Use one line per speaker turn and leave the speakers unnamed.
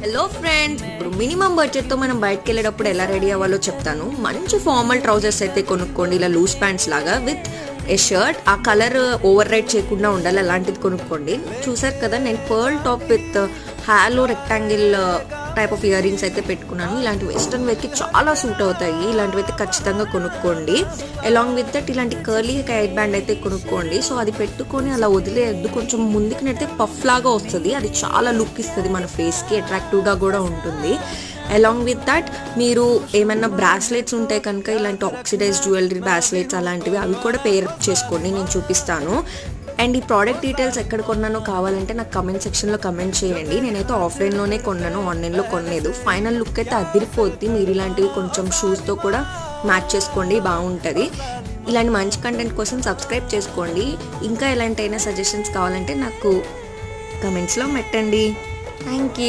Hello friends, ఇప్పుడు minimum బడ్జెట్తో మనం బయటకు వెళ్ళేటప్పుడు ఎలా రెడీ అవ్వాలో చెప్తాను. మంచి ఫార్మల్ ట్రౌజర్స్ అయితే కొనుక్కోండి, ఇలా లూజ్ ప్యాంట్స్ లాగా విత్ ఏ షర్ట్. ఆ కలర్ ఓవర్ రైడ్ చేయకుండా ఉండాలి, అలాంటిది కొనుక్కోండి. చూసారు కదా, నేను pearl top with hollow rectangle type of ear rings అయితే పెట్టుకున్నాను. ఇలాంటి వెస్ట్రన్ వేర్కి చాలా సూట్ అవుతాయి. ఇలాంటివి అయితే ఖచ్చితంగా కొనుక్కోండి. అలాంగ్ విత్ దట్ ఇలాంటి కర్లీ హెయిర్ బ్యాండ్ అయితే కొనుక్కోండి. సో అది పెట్టుకొని అలా వదిలేయద్దు, కొంచెం ముందుకు నెడితే పఫ్ లాగా వస్తుంది. అది చాలా లుక్ ఇస్తుంది, మన ఫేస్కి అట్రాక్టివ్గా కూడా ఉంటుంది. అలాంగ్ విత్ దట్ మీరు ఏమైనా బ్రాస్లెట్స్ ఉంటే కనుక ఇలాంటి ఆక్సిడైజ్ జ్యువెలరీ బ్రాస్లెట్స్ అలాంటివి అవి కూడా పేర్ చేసుకోండి, నేను చూపిస్తాను. అండ్ ఈ ప్రోడక్ట్ డీటెయిల్స్ ఎక్కడ కొన్నానో కావాలంటే నాకు కమెంట్ సెక్షన్లో కమెంట్ చేయండి. నేనైతే ఆఫ్లైన్లోనే కొన్నాను, ఆన్లైన్లో కొనలేదు. ఫైనల్ లుక్ అయితే అదిరిపోద్ది. మీరు ఇలాంటివి కొంచెం షూస్తో కూడా మ్యాచ్ చేసుకోండి, బాగుంటుంది. ఇలాంటి మంచి కంటెంట్ కోసం సబ్స్క్రైబ్ చేసుకోండి. ఇంకా ఎలాంటైనా సజెషన్స్ కావాలంటే నాకు కమెంట్స్లో పెట్టండి. Thank you.